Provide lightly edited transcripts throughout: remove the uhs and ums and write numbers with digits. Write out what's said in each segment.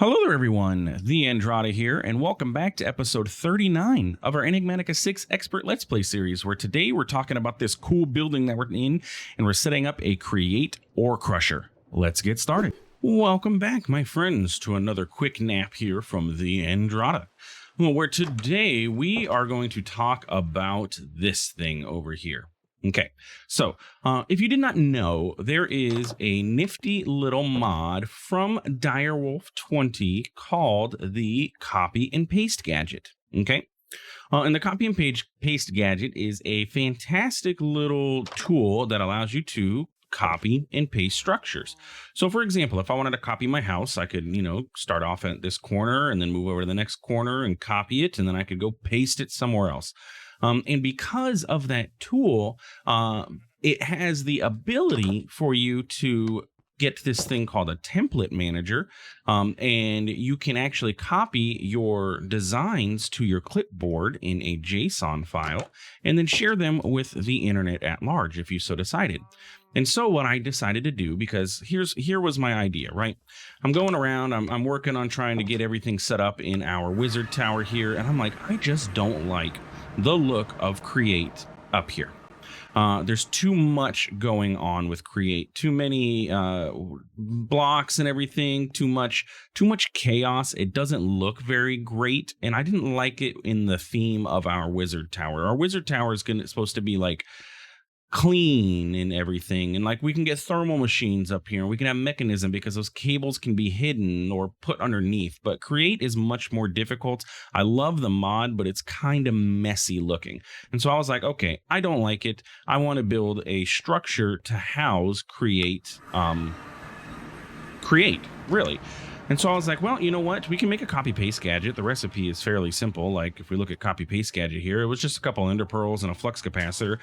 Hello there, everyone. TheAndrata here, and welcome back to episode 39 of our Enigmatica 6 Expert Let's Play series, where today we're talking about this cool building that we're in, and we're setting up a Create Ore Crusher. Let's get started. Welcome back, my friends, to another quick nap here from TheAndrata, where today we are going to talk about this thing over here. Okay, so if you did not know, there is a nifty little mod from Direwolf20 called the Copy and Paste Gadget. Okay, and the Copy and Paste Gadget is a fantastic little tool that allows you to copy and paste structures. So for example, if I wanted to copy my house, I could, start off at this corner and then move over to the next corner and copy it, and then I could go paste it somewhere else. And because of that tool, it has the ability for you to get this thing called a template manager, and you can actually copy your designs to your clipboard in a JSON file and then share them with the internet at large if you so decided. And so what I decided to do, because here was my idea, right? I'm going around, I'm working on trying to get everything set up in our wizard tower here, and I'm like, I just don't like the look of Create up here. There's too much going on with Create, too many blocks and everything, too much chaos. It doesn't look very great, and I didn't like it in the theme of our wizard tower. Our wizard tower is supposed to be like clean and everything, and like we can get thermal machines up here, and we can have mechanism because those cables can be hidden or put underneath. But Create is much more difficult. I love the mod, but it's kind of messy looking, and so I was like, okay, I don't like it. I want to build a structure to house Create really. And so I was like, well, you know what? We can make a copy paste gadget. The recipe is fairly simple. Like if we look at copy paste gadget here, it was just a couple ender pearls and a flux capacitor.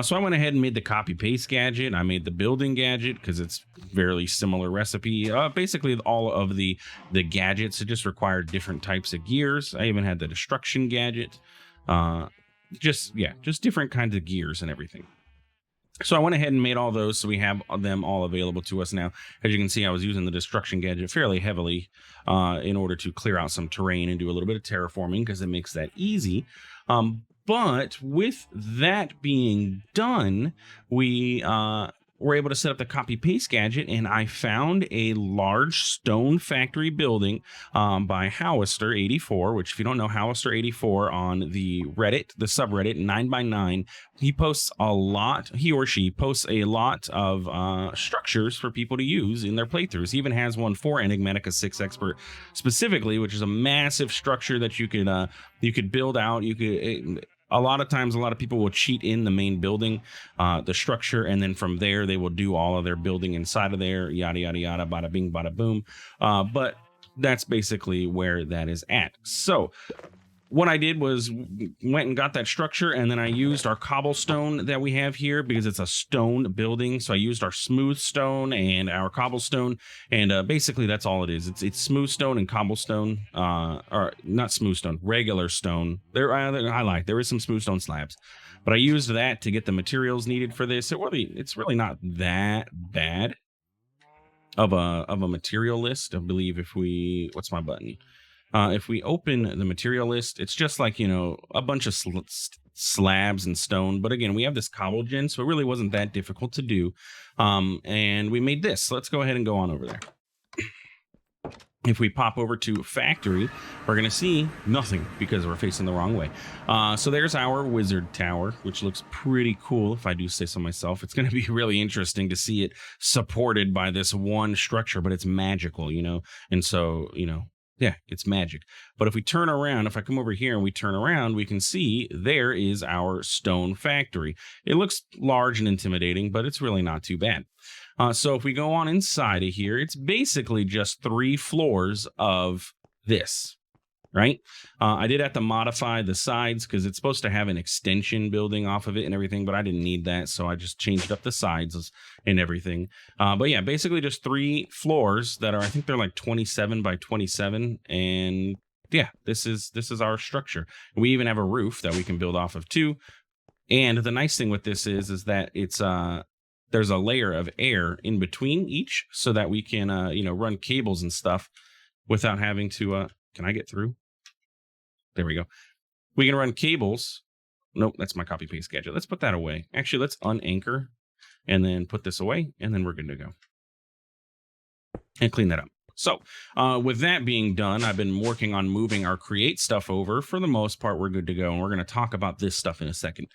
So I went ahead and made the copy paste gadget. I made the building gadget because it's fairly similar recipe. Basically all of the gadgets, it just required different types of gears. I even had the destruction gadget. Just different kinds of gears and everything. So I went ahead and made all those, so we have them all available to us now. As you can see, I was using the destruction gadget fairly heavily in order to clear out some terrain and do a little bit of terraforming because it makes that easy. But with that being done, we were able to set up the copy paste gadget, and I found a large stone factory building by Howister84, which if you don't know, Howister84 on the Reddit, the subreddit 9x9, he or she posts a lot of structures for people to use in their playthroughs. He even has one for Enigmatica 6 Expert specifically, which is a massive structure that you could build out. A lot of times, a lot of people will cheat in the main building, the structure, and then from there, they will do all of their building inside of there, yada, yada, yada, bada bing, bada boom. But that's basically where that is at. So what I did was went and got that structure, and then I used our cobblestone that we have here because it's a stone building. So I used our smooth stone and our cobblestone, and basically that's all it is. It's smooth stone and cobblestone, or not smooth stone, regular stone. There is some smooth stone slabs, but I used that to get the materials needed for this. It's really not that bad of a material list. I believe what's my button? If we open the material list, it's just like, a bunch of slabs and stone. But again, we have this cobble gen, so it really wasn't that difficult to do. And we made this. So let's go ahead and go on over there. If we pop over to factory, we're going to see nothing because we're facing the wrong way. So there's our wizard tower, which looks pretty cool, if I do say so myself. It's going to be really interesting to see it supported by this one structure, but it's magical, And so, yeah, it's magic. But if we turn around, if I come over here and we turn around, we can see there is our stone factory. It looks large and intimidating, but it's really not too bad. So if we go on inside of here, it's basically just 3 floors of this, right? I did have to modify the sides because it's supposed to have an extension building off of it and everything, but I didn't need that, so I just changed up the sides and everything. But yeah, basically just 3 floors that are, I think they're like 27 by 27, and yeah, this is our structure. We even have a roof that we can build off of too. And the nice thing with this is that it's there's a layer of air in between each so that we can run cables and stuff without having to, can I get through? There we go. We can run cables. Nope, that's my copy paste gadget. Let's put that away. Actually, let's unanchor and then put this away, and then we're good to go. And clean that up. So with that being done, I've been working on moving our create stuff over. For the most part, we're good to go. And we're going to talk about this stuff in a second.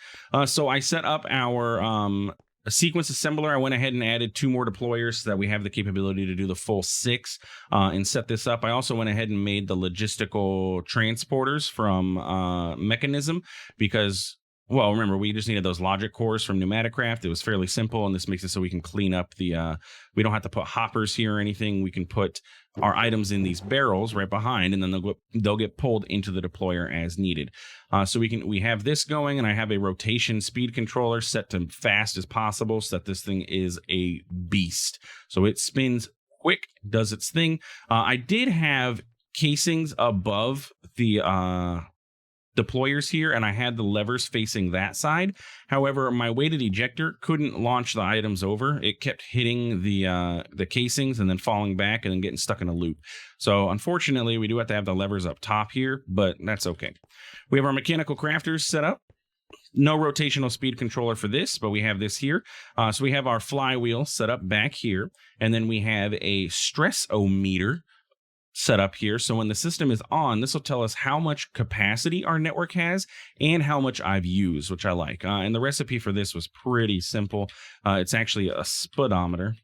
So I set up our sequence assembler. I went ahead and added 2 more deployers so that we have the capability to do the full 6 and set this up. I also went ahead and made the logistical transporters from Mechanism because, well, remember, we just needed those logic cores from Enigmatica. It was fairly simple, and this makes it so we can clean up the, we don't have to put hoppers here or anything. We can put our items in these barrels right behind, and then they'll get pulled into the deployer as needed. So we have this going, and I have a rotation speed controller set to fast as possible so that this thing is a beast. So it spins quick, does its thing. I did have casings above the deployers here, and I had the levers facing that side. However, my weighted ejector couldn't launch the items over. It kept hitting the casings and then falling back and then getting stuck in a loop. So unfortunately, we do have to have the levers up top here, but that's okay. We have our mechanical crafters set up. No rotational speed controller for this, but we have this here. So we have our flywheel set up back here, and then we have a stress-o-meter set up here. So when the system is on, this will tell us how much capacity our network has and how much I've used, which I like. And the recipe for this was pretty simple. It's actually a speedometer,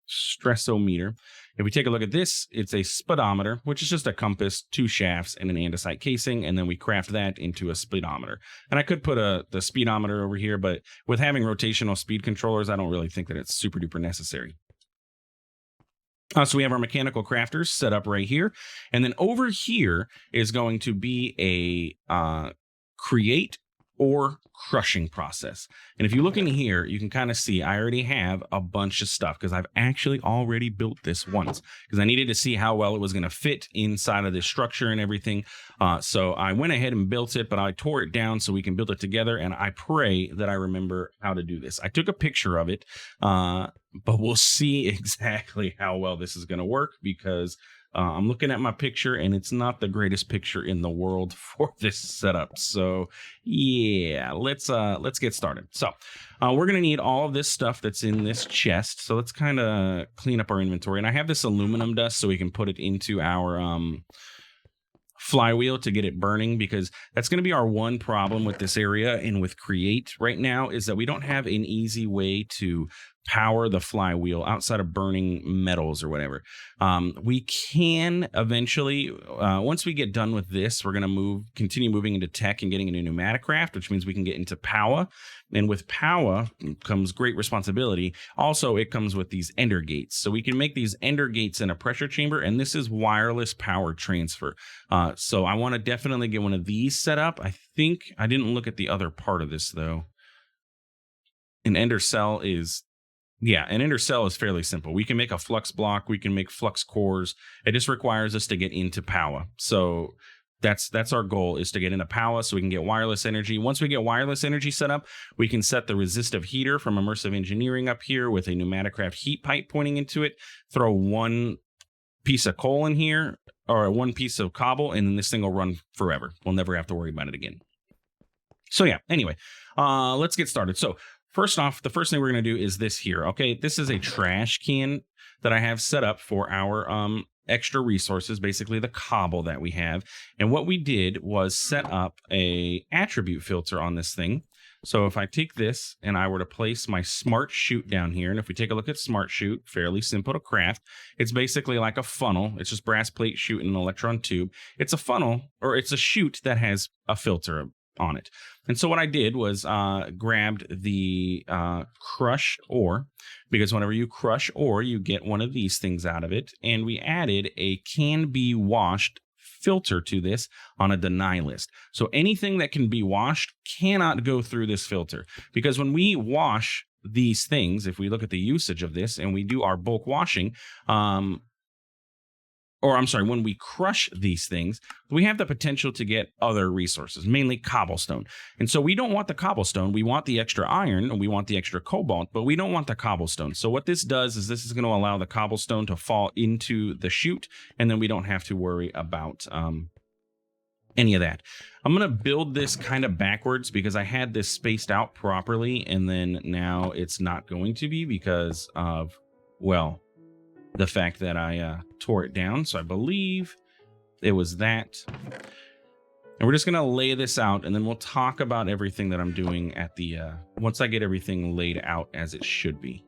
stressometer. If we take a look at this, it's a speedometer, which is just a compass, 2 shafts, and an andesite casing, and then we craft that into a speedometer. And I could put the speedometer over here, but with having rotational speed controllers, I don't really think that it's super duper necessary. So we have our mechanical crafters set up right here. And then over here is going to be a create or crushing process. And if you look in here, you can kind of see I already have a bunch of stuff because I've actually already built this once because I needed to see how well it was going to fit inside of this structure and everything. So I went ahead and built it, but I tore it down so we can build it together. And I pray that I remember how to do this. I took a picture of it, but we'll see exactly how well this is going to work because I'm looking at my picture and it's not the greatest picture in the world for this setup. So yeah, let's get started. So we're going to need all of this stuff that's in this chest. So let's kind of clean up our inventory. And I have this aluminum dust so we can put it into our flywheel to get it burning, because that's going to be our one problem with this area and with create right now is that we don't have an easy way to power the flywheel outside of burning metals or whatever. We can eventually, once we get done with this, we're going to continue moving into tech and getting into Enigmatica, which means we can get into power. And with power comes great responsibility. Also, it comes with these ender gates. So we can make these ender gates in a pressure chamber, and this is wireless power transfer. So I want to definitely get one of these set up. I think I didn't look at the other part of this though. An ender cell is an ender cell is fairly simple. We can make a flux block. We can make flux cores. It just requires us to get into power. So that's our goal, is to get into power so we can get wireless energy. Once we get wireless energy set up, we can set the resistive heater from Immersive Engineering up here with a Enigmatica heat pipe pointing into it. Throw one piece of coal in here or one piece of cobble, and then this thing will run forever. We'll never have to worry about it again. So yeah, anyway, let's get started. So first off, the first thing we're going to do is this here. Okay, this is a trash can that I have set up for our extra resources, basically the cobble that we have. And what we did was set up a attribute filter on this thing. So if I take this and I were to place my smart chute down here, and if we take a look at smart chute, fairly simple to craft. It's basically like a funnel. It's just brass plate chute and an electron tube. It's a funnel, or it's a chute that has a filter on it. And so what I did was grabbed the crush ore, because whenever you crush ore, you get one of these things out of it. And we added a can be washed filter to this on a deny list. So anything that can be washed cannot go through this filter, because when we wash these things, if we look at the usage of this and we do our bulk washing, or I'm sorry, when we crush these things, we have the potential to get other resources, mainly cobblestone. And so we don't want the cobblestone. We want the extra iron and we want the extra cobalt, but we don't want the cobblestone. So what this does is this is going to allow the cobblestone to fall into the chute, and then we don't have to worry about any of that. I'm going to build this kind of backwards because I had this spaced out properly, and then now it's not going to be because of, well, the fact that I tore it down. So I believe it was that. And we're just going to lay this out, and then we'll talk about everything that I'm doing at the, once I get everything laid out as it should be.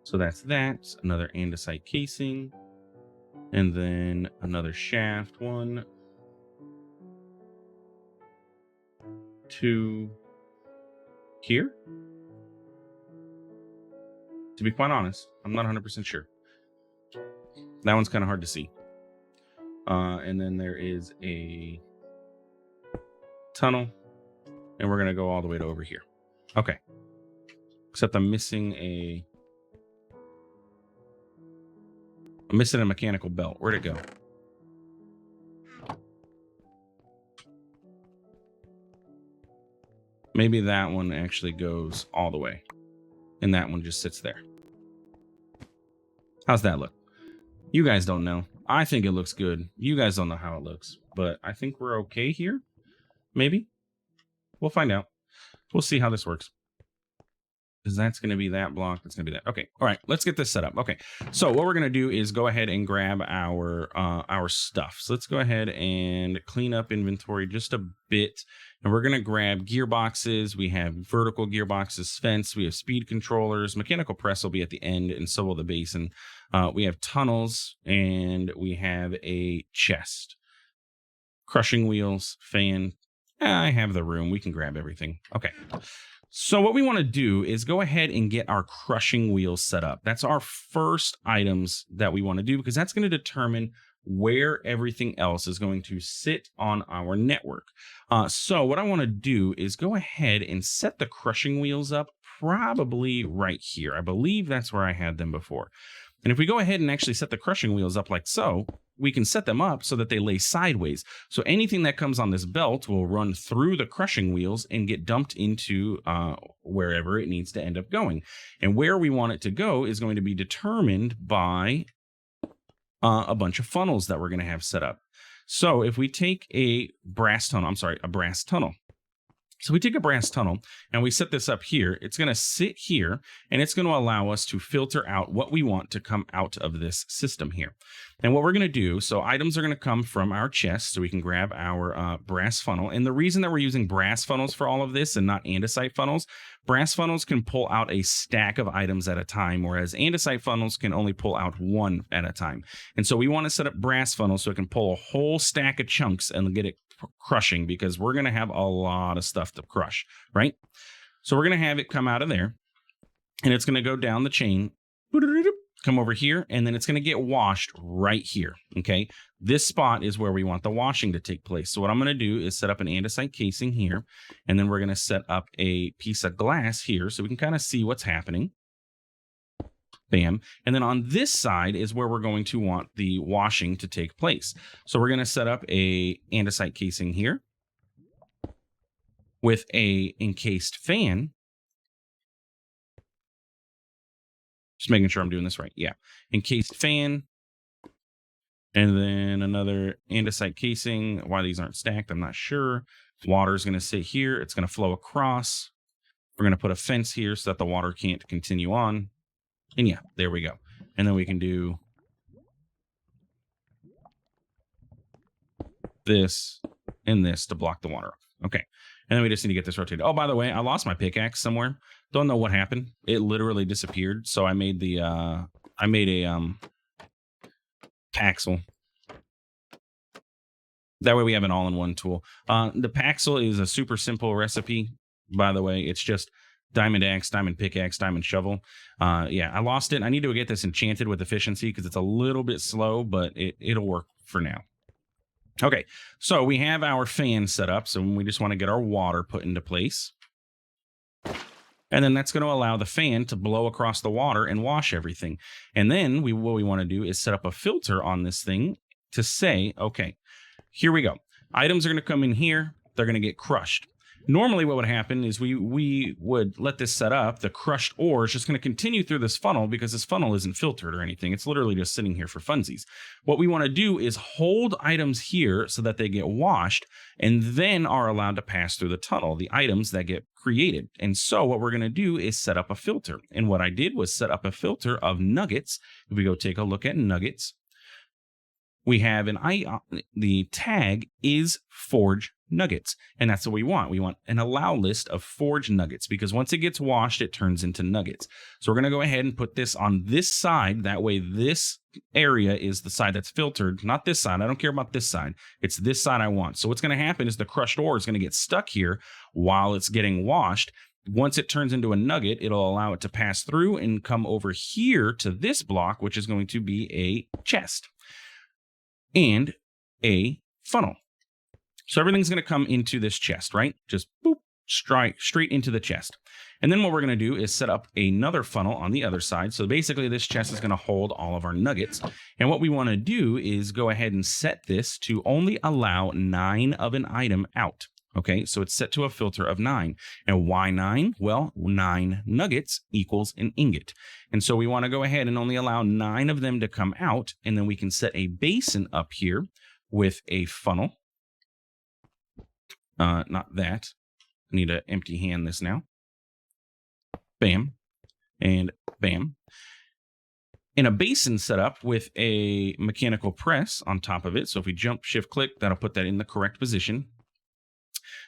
So that's that. Another andesite casing. And then another shaft. 1, 2, here. To be quite honest, I'm not 100% sure. That one's kind of hard to see. And then there is a tunnel, and we're going to go all the way to over here. Okay. Except I'm missing a mechanical belt. Where'd it go? Maybe that one actually goes all the way, and that one just sits there. How's that look? You guys don't know. I think it looks good. You guys don't know how it looks, but I think we're okay here. Maybe. We'll find out. We'll see how this works. Because that's going to be that block. That's going to be that. Okay. All right. Let's get this set up. Okay. So what we're going to do is go ahead and grab our stuff. So let's go ahead and clean up inventory just a bit. And we're going to grab gearboxes. We have vertical gearboxes, fence. We have speed controllers. Mechanical press will be at the end, and so will the basin. We have tunnels, and we have a chest. Crushing wheels, fan. I have the room. We can grab everything. Okay. So what we want to do is go ahead and get our crushing wheels set up. That's our first items that we want to do, because that's going to determine where everything else is going to sit on our network. So what I want to do is go ahead and set the crushing wheels up probably right here. I believe that's where I had them before. And if we go ahead and actually set the crushing wheels up like so, we can set them up so that they lay sideways. So anything that comes on this belt will run through the crushing wheels and get dumped into wherever it needs to end up going. And where we want it to go is going to be determined by a bunch of funnels that we're going to have set up. So if we take a brass tunnel. So we take a brass tunnel and we set this up here. It's going to sit here, and it's going to allow us to filter out what we want to come out of this system here. And what we're going to do, so items are going to come from our chest, so we can grab our brass funnel. And the reason that we're using brass funnels for all of this and not andesite funnels, brass funnels can pull out a stack of items at a time, whereas andesite funnels can only pull out one at a time. And so we want to set up brass funnels so it can pull a whole stack of chunks and get it crushing, because we're going to have a lot of stuff to crush, right? So we're going to have it come out of there, and it's going to go down the chain, come over here, and then it's going to get washed right here. Okay, this spot is where we want the washing to take place. So what I'm going to do is set up an andesite casing here, and then we're going to set up a piece of glass here so we can kind of see what's happening. Bam. And then on this side is where we're going to want the washing to take place. So we're going to set up a andesite casing here with a encased fan. Just making sure I'm doing this right. Yeah. Encased fan. And then another andesite casing. Why these aren't stacked, I'm not sure. Water is going to sit here. It's going to flow across. We're going to put a fence here so that the water can't continue on. And yeah, there we go. And then we can do this and this to block the water off. Okay. And then we just need to get this rotated. Oh, by the way, I lost my pickaxe somewhere. Don't know what happened. It literally disappeared. So I made a Paxel. That way we have an all-in-one tool. The Paxel is a super simple recipe, by the way. It's just diamond axe, diamond pickaxe, diamond shovel. Yeah, I lost it. I need to get this enchanted with efficiency because it's a little bit slow, but it'll work for now. Okay, so we have our fan set up. So we just want to get our water put into place. And then that's going to allow the fan to blow across the water and wash everything. And then what we want to do is set up a filter on this thing to say, okay, here we go. Items are going to come in here. They're going to get crushed. Normally what would happen is we would let this set up. The crushed ore is just going to continue through this funnel because this funnel isn't filtered or anything. It's literally just sitting here for funsies. What we want to do is hold items here so that they get washed and then are allowed to pass through the tunnel, the items that get created. And so what we're going to do is set up a filter. And what I did was set up a filter of nuggets. If we go take a look at nuggets, we have the tag is forge nuggets, and that's what we want. We want an allow list of forge nuggets because once it gets washed, it turns into nuggets. So we're going to go ahead and put this on this side. That way this area is the side that's filtered, not this side. I don't care about this side. It's this side I want. So what's going to happen is the crushed ore is going to get stuck here while it's getting washed. Once it turns into a nugget, it'll allow it to pass through and come over here to this block, which is going to be a chest and a funnel. So everything's going to come into this chest, right? Just boop, straight into the chest. And then what we're going to do is set up another funnel on the other side. So basically this chest is going to hold all of our nuggets. And what we want to do is go ahead and set this to only allow 9 of an item out. Okay, so it's set to a filter of 9. And why 9? Well, 9 nuggets equals an ingot. And so we want to go ahead and only allow 9 of them to come out. And then we can set a basin up here with a funnel. Not that. I need to empty hand this now. Bam. And bam. And a basin set up with a mechanical press on top of it. So if we jump, shift, click, that'll put that in the correct position.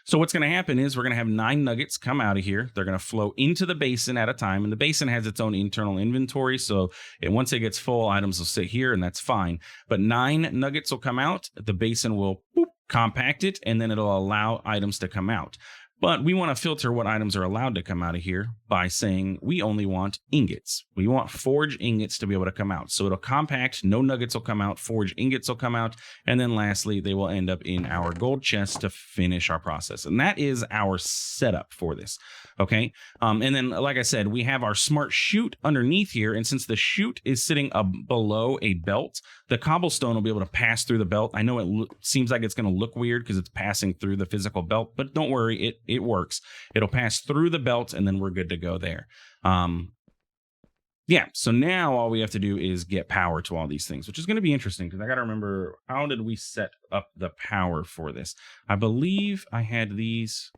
So what's going to happen is we're going to have 9 nuggets come out of here. They're going to flow into the basin at a time. And the basin has its own internal inventory. So once it gets full, items will sit here and that's fine. But 9 nuggets will come out. The basin will compact it and then it'll allow items to come out. But we want to filter what items are allowed to come out of here by saying we only want ingots. We want forge ingots to be able to come out. So it'll compact, no nuggets will come out, forge ingots will come out, and then lastly, they will end up in our gold chest to finish our process. And that is our setup for this, okay? And then, like I said, we have our smart chute underneath here, and since the chute is sitting below a belt, the cobblestone will be able to pass through the belt. I know it seems like it's going to look weird because it's passing through the physical belt, but don't worry, it works. It'll pass through the belt and then we're good to go there. Yeah, so now all we have to do is get power to all these things, which is going to be interesting because I got to remember, how did we set up the power for this? I believe I had these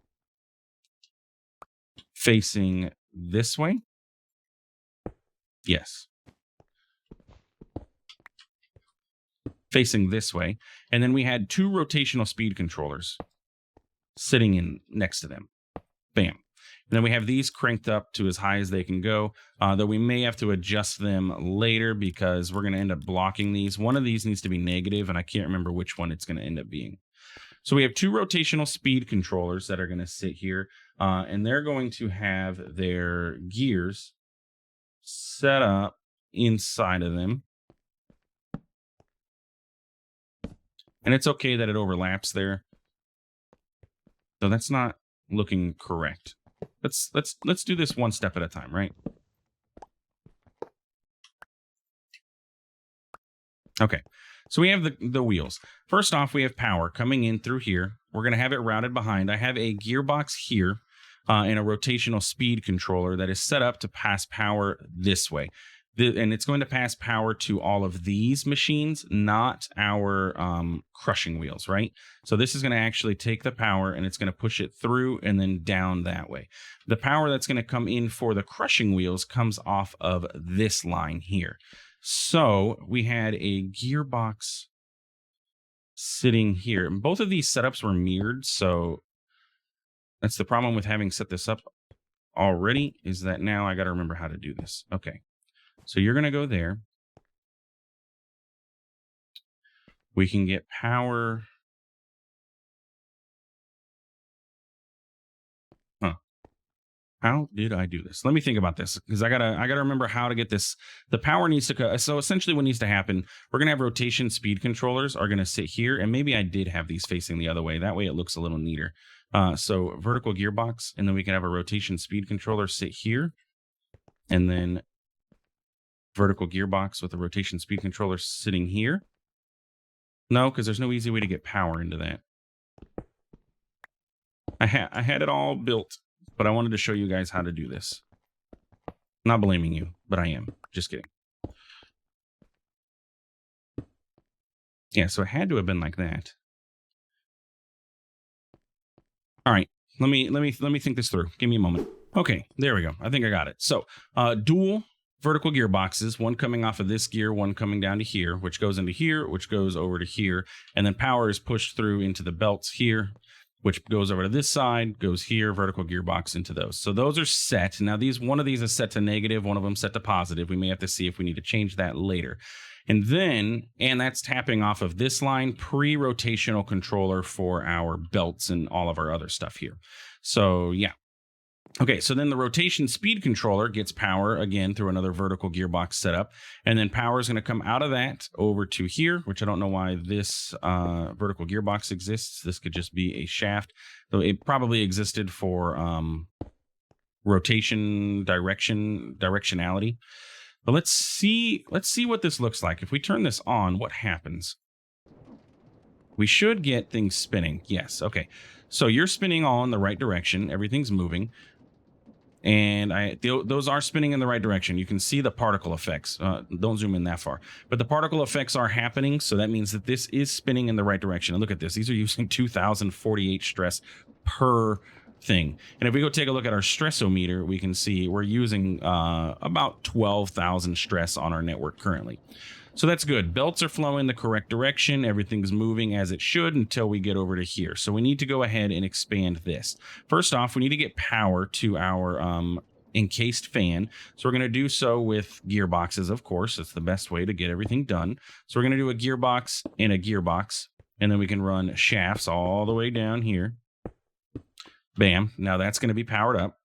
facing this way. Yes. Facing this way. And then we had 2 rotational speed controllers sitting in next to them. Bam. And then we have these cranked up to as high as they can go, though we may have to adjust them later because we're going to end up blocking these. One of these needs to be negative, and I can't remember which one it's going to end up being. So we have 2 rotational speed controllers that are going to sit here, and they're going to have their gears set up inside of them. And it's okay that it overlaps there. So that's not looking correct. Let's do this one step at a time, right? Okay. So we have the wheels. First off, we have power coming in through here. We're going to have it routed behind. I have a gearbox here and a rotational speed controller that is set up to pass power this way. And it's going to pass power to all of these machines, not our crushing wheels, right? So this is going to actually take the power and it's going to push it through and then down that way. The power that's going to come in for the crushing wheels comes off of this line here. So we had a gearbox sitting here. Both of these setups were mirrored, so that's the problem with having set this up already, is that now I got to remember how to do this. Okay. So you're going to go there. We can get power. Huh. How did I do this? Let me think about this because I gotta remember how to get this. The power needs to, so essentially what needs to happen, we're going to have rotation speed controllers are going to sit here. And maybe I did have these facing the other way. That way it looks a little neater. So vertical gearbox, and then we can have a rotation speed controller sit here, and then vertical gearbox with a rotation speed controller sitting here. No, because there's no easy way to get power into that. I had it all built, but I wanted to show you guys how to do this. Not blaming you, but I am. Just kidding. Yeah, so it had to have been like that. All right, let me think this through. Give me a moment. Okay, there we go. I think I got it. So, dual vertical gearboxes, one coming off of this gear, one coming down to here, which goes into here, which goes over to here, and then power is pushed through into the belts here, which goes over to this side, goes here, vertical gearbox into those. So those are set. Now one of these is set to negative, one of them set to positive. We may have to see if we need to change that later. And that's tapping off of this line, pre-rotational controller for our belts and all of our other stuff here. So yeah. Okay, so then the rotation speed controller gets power again through another vertical gearbox setup. And then power is going to come out of that over to here, which I don't know why this vertical gearbox exists. This could just be a shaft, though it probably existed for rotation directionality. But let's see what this looks like. If we turn this on, what happens? We should get things spinning. Yes, okay. So you're spinning all in the right direction. Everything's moving. And those are spinning in the right direction. You can see the particle effects. Don't zoom in that far. But the particle effects are happening, so that means that this is spinning in the right direction. And look at this. These are using 2,048 stress per thing. And if we go take a look at our stressometer, we can see we're using about 12,000 stress on our network currently. So that's good. Belts are flowing the correct direction. Everything's moving as it should until we get over to here. So we need to go ahead and expand this. First off, we need to get power to our encased fan. So we're going to do so with gearboxes, of course. That's the best way to get everything done. So we're going to do a gearbox and a gearbox. And then we can run shafts all the way down here. Bam. Now that's going to be powered up.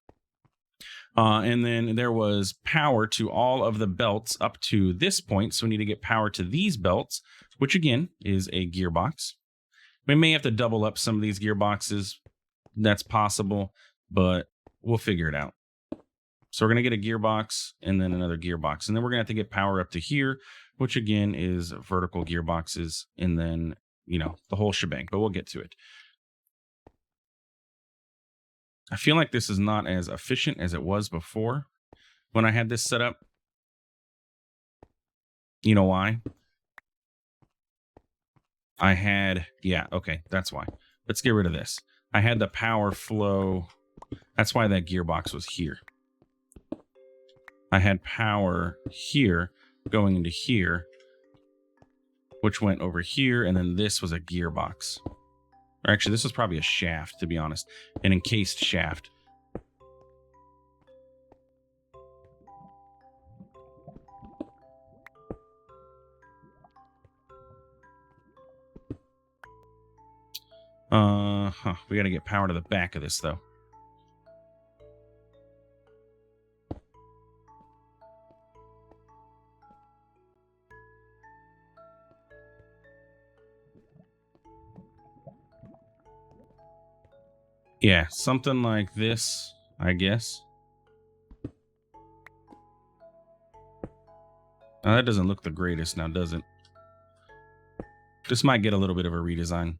And then there was power to all of the belts up to this point. So we need to get power to these belts, which again is a gearbox. We may have to double up some of these gearboxes. That's possible, but we'll figure it out. So we're going to get a gearbox and then another gearbox. And then we're going to have to get power up to here, which again is vertical gearboxes. And then, the whole shebang, but we'll get to it. I feel like this is not as efficient as it was before when I had this set up. You know why? Okay, that's why. Let's get rid of this. I had the power flow. That's why that gearbox was here. I had power here going into here, which went over here, and then this was a gearbox. Or actually, this was probably a shaft, to be honest. An encased shaft. We got to get power to the back of this, though. Yeah, something like this, I guess. Now, that doesn't look the greatest now, does it? This might get a little bit of a redesign.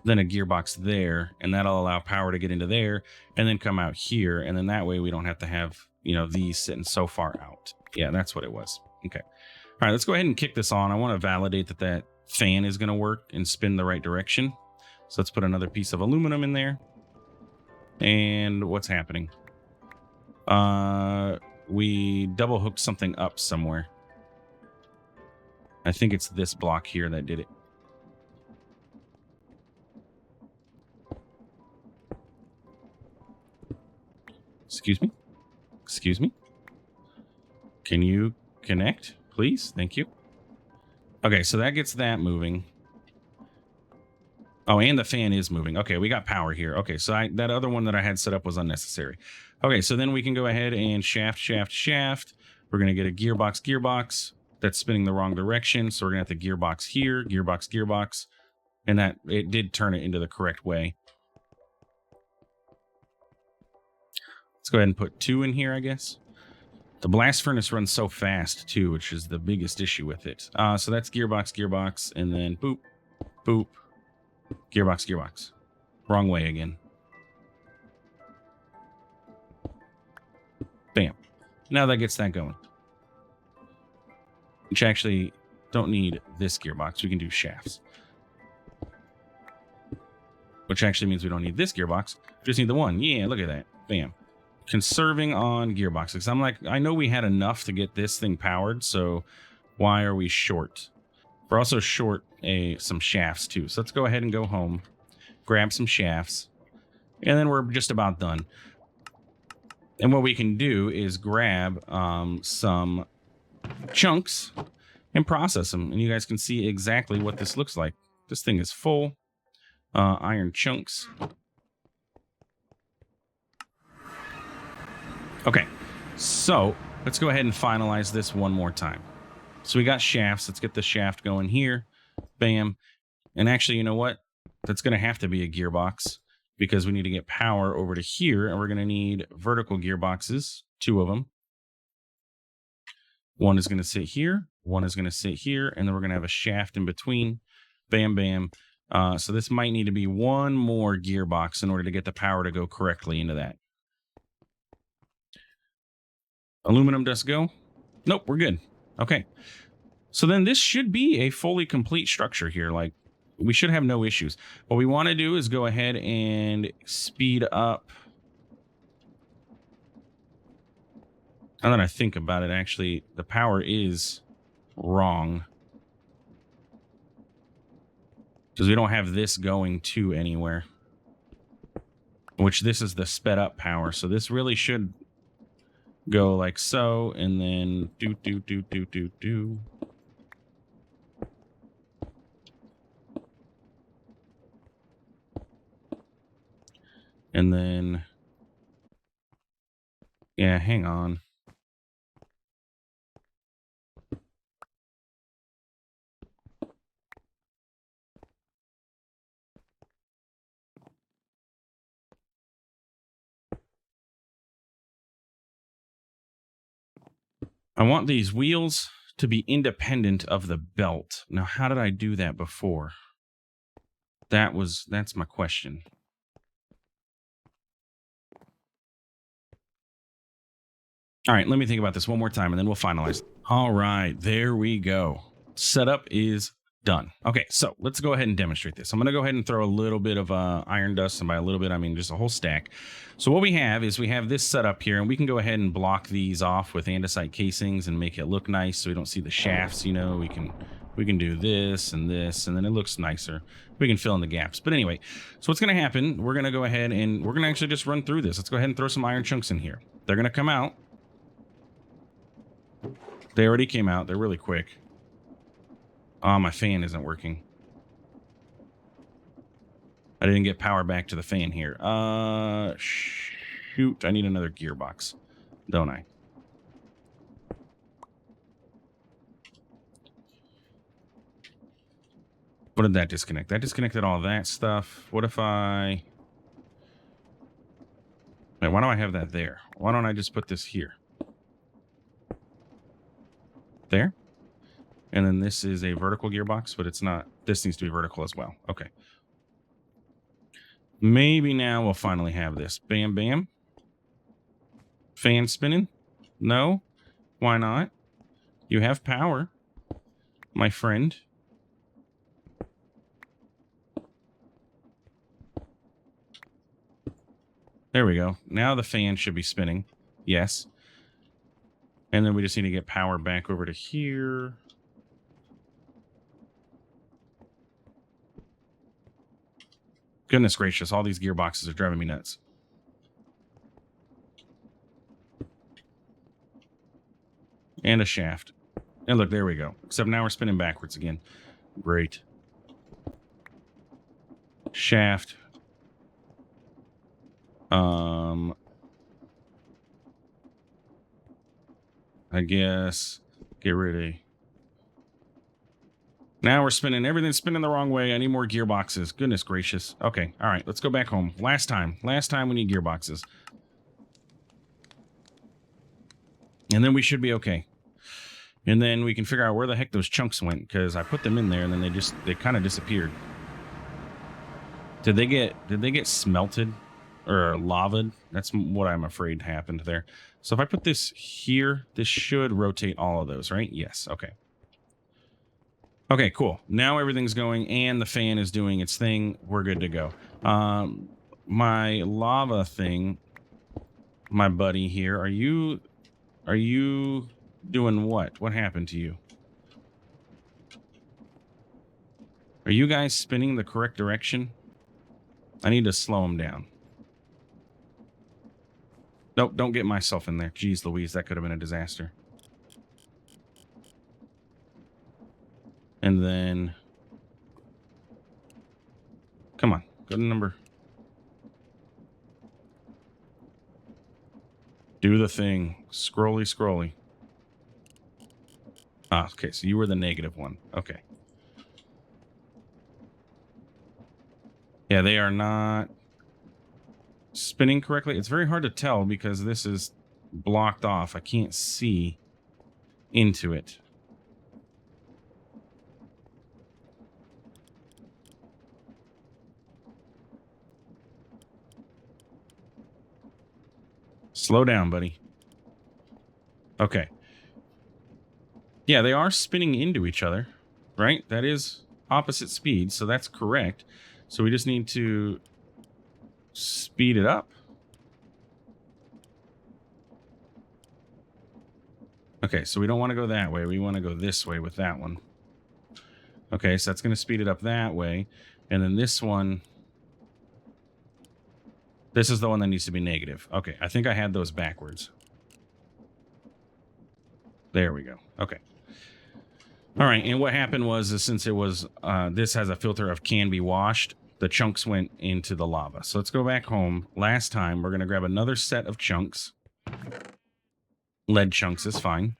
Then a gearbox there, and that'll allow power to get into there, and then come out here, and then that way we don't have to have, these sitting so far out. Yeah, that's what it was. Okay. All right, let's go ahead and kick this on. I want to validate that fan is going to work and spin the right direction. So let's put another piece of aluminum in there. And what's happening? We double hooked something up somewhere. I think it's this block here that did it. Excuse me? Excuse me? Can you connect, please? Thank you. Okay, so that gets that moving. Oh, and the fan is moving. Okay, we got power here. Okay, so that other one that I had set up was unnecessary. Okay, so then we can go ahead and shaft. We're going to get a gearbox. That's spinning the wrong direction. So we're going to have the gearbox here, gearbox. And that it did turn it into the correct way. Let's go ahead and put 2 in here, I guess. The blast furnace runs so fast, too, which is the biggest issue with it. So that's gearbox, gearbox, and then boop, boop, gearbox, gearbox. Wrong way again. Bam. Now that gets that going. Which actually don't need this gearbox. We can do shafts. Which actually means we don't need this gearbox. We just need the one. Yeah, look at that. Bam. Conserving on gearboxes. I'm like, I know we had enough to get this thing powered, so why are we short? We're also short some shafts too. So let's go ahead and go home, grab some shafts, and then we're just about done. And what we can do is grab some chunks and process them, and you guys can see exactly what this looks like. This thing is full. Iron chunks. Okay, so let's go ahead and finalize this one more time. So we got shafts. Let's get the shaft going here. Bam. And actually, you know what? That's going to have to be a gearbox because we need to get power over to here, and we're going to need vertical gearboxes, 2 of them. One is going to sit here. One is going to sit here, and then we're going to have a shaft in between. Bam, bam. So this might need to be 1 more gearbox in order to get the power to go correctly into that. Aluminum dust go? Nope, we're good. Okay. So then this should be a fully complete structure here. Like, we should have no issues. What we want to do is go ahead and speed up. Now that I think about it, actually, the power is wrong. Because we don't have this going to anywhere. Which this is the sped up power. So this really should go like so, and then do. And then, yeah, hang on. I want these wheels to be independent of the belt. Now, how did I do that before? That's my question. All right, let me think about this one more time and then we'll finalize. All right, there we go. Setup is done. Okay, so let's go ahead and demonstrate this. I'm going to go ahead and throw a little bit of iron dust, and by a little bit, I mean just a whole stack. So what we have is we have this set up here, and we can go ahead and block these off with andesite casings and make it look nice so we don't see the shafts, you know. We can do this, and then it looks nicer. We can fill in the gaps. But anyway, so what's going to happen, we're going to go ahead and we're going to actually just run through this. Let's go ahead and throw some iron chunks in here. They're going to come out. They already came out. They're really quick. Oh, my fan isn't working. I didn't get power back to the fan here. Shoot. I need another gearbox, don't I? What did that disconnect? That disconnected all that stuff. What if I... Wait, why do I have that there? Why don't I just put this here? There? And then this is a vertical gearbox, but it's not. This needs to be vertical as well. Okay. Maybe now we'll finally have this. Bam, bam. Fan spinning? No? Why not? You have power, my friend. There we go. Now the fan should be spinning. Yes. And then we just need to get power back over to here. Goodness gracious, all these gearboxes are driving me nuts. And a shaft. And look, there we go. Except now we're spinning backwards again. Great. Shaft. I guess get rid of... Now we're spinning. Everything's spinning the wrong way. I need more gearboxes. Goodness gracious. Okay. All right. Let's go back home. Last time we need gearboxes. And then we should be okay. And then we can figure out where the heck those chunks went, because I put them in there and then they kind of disappeared. Did they get smelted or lavaed? That's what I'm afraid happened there. So if I put this here, this should rotate all of those, right? Yes. Okay. Okay, cool. Now everything's going and the fan is doing its thing. We're good to go. My lava thing, my buddy here, are you doing what? What happened to you? Are you guys spinning the correct direction? I need to slow them down. Nope, don't get myself in there. Jeez Louise, that could have been a disaster. And then... Come on, go to number... Do the thing. Scrolly, scrolly. Ah, okay, so you were the negative one. Okay. Yeah, they are not spinning correctly. It's very hard to tell because this is blocked off. I can't see into it. Slow down, buddy. Okay. Yeah, they are spinning into each other, right? That is opposite speed, so that's correct. So we just need to speed it up. Okay, so we don't want to go that way. We want to go this way with that one. Okay, so that's going to speed it up that way. And then this one... This is the one that needs to be negative. Okay, I think I had those backwards. There we go. Okay. All right, and what happened was, since it was, this has a filter of can be washed, the chunks went into the lava. So let's go back home. Last time, we're going to grab another set of chunks. Lead chunks is fine.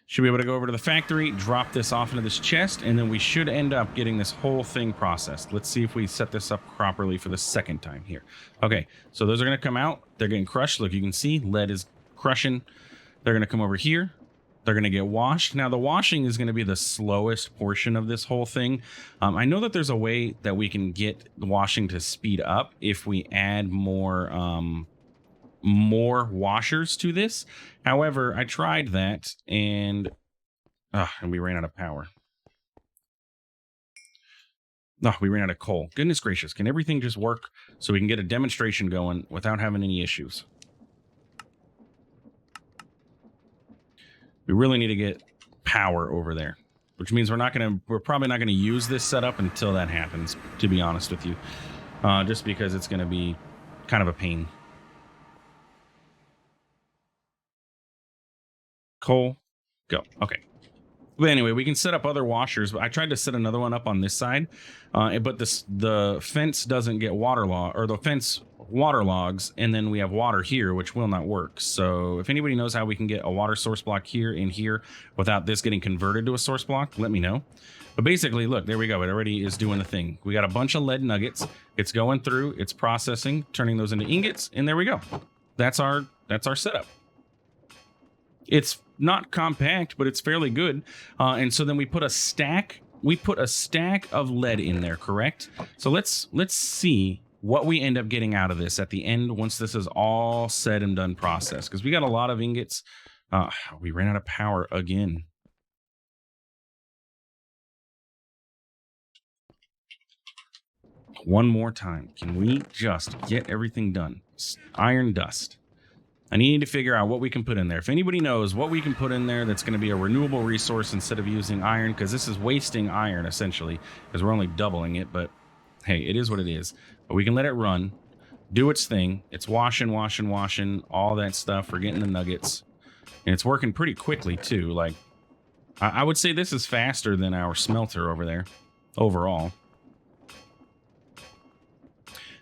Should be able to go over to the factory, drop this off into this chest, and then we should end up getting this whole thing processed. Let's see if we set this up properly for the second time here. Okay, so those are going to come out. They're getting crushed. Look, you can see lead is crushing. They're going to come over here. They're going to get washed. Now, the washing is going to be the slowest portion of this whole thing. I know that there's a way that we can get the washing to speed up if we add more washers to this. However, I tried that and we ran out of power. No, we ran out of coal. Goodness gracious, can everything just work so we can get a demonstration going without having any issues? We really need to get power over there, which means we're probably not gonna use this setup until that happens, to be honest with you. Just because it's gonna be kind of a pain. Coal, go. Okay. But anyway, we can set up other washers. I tried to set another one up on this side, but the fence doesn't get waterlogged, or the fence waterlogs, and then we have water here, which will not work. So if anybody knows how we can get a water source block here and here without this getting converted to a source block, let me know. But basically, look, there we go. It already is doing the thing. We got a bunch of lead nuggets. It's going through, it's processing, turning those into ingots, and there we go. That's our setup. It's not compact, but it's fairly good. And so then we put a stack. We put a stack of lead in there, correct? So let's see what we end up getting out of this at the end once this is all said and done processed. Because we got a lot of ingots. We ran out of power again. One more time. Can we just get everything done? Iron dust. I need to figure out what we can put in there. If anybody knows what we can put in there that's going to be a renewable resource instead of using iron, because this is wasting iron essentially, because we're only doubling it, but hey, it is what it is. But we can let it run, do its thing. It's washing, all that stuff. We're getting the nuggets, and it's working pretty quickly too. Like, I would say this is faster than our smelter over there overall.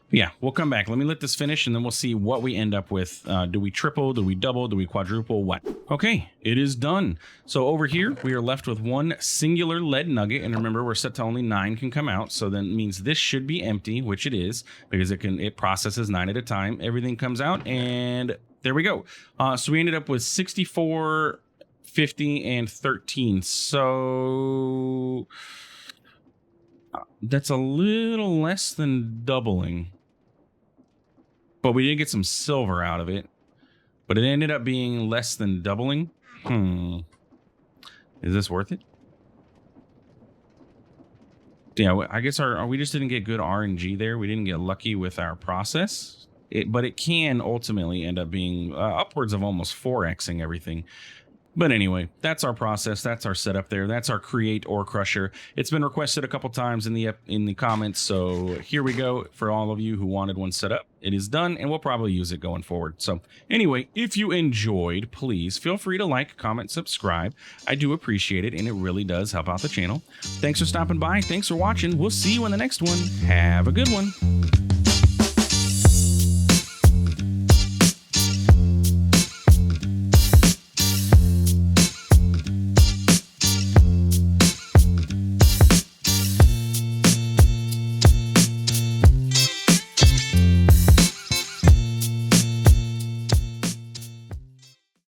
Yeah, we'll come back. Let me let this finish, and then we'll see what we end up with. Do we triple? Do we double? Do we quadruple? What? Okay, it is done. So over here, we are left with one singular lead nugget. And remember, we're set to only 9 can come out. So then it means this should be empty, which it is, because it processes 9 at a time. Everything comes out, and there we go. So we ended up with 64, 50, and 13. So that's a little less than doubling. But we did get some silver out of it. But it ended up being less than doubling. Is this worth it? Yeah, I guess we just didn't get good RNG there. We didn't get lucky with our process. But it can ultimately end up being upwards of almost 4xing everything. But anyway, that's our process. That's our setup there. That's our create ore crusher. It's been requested a couple times in the comments, so here we go for all of you who wanted one set up. It is done, and we'll probably use it going forward. So anyway, if you enjoyed, please feel free to like, comment, subscribe. I do appreciate it, and it really does help out the channel. Thanks for stopping by. Thanks for watching. We'll see you in the next one. Have a good one.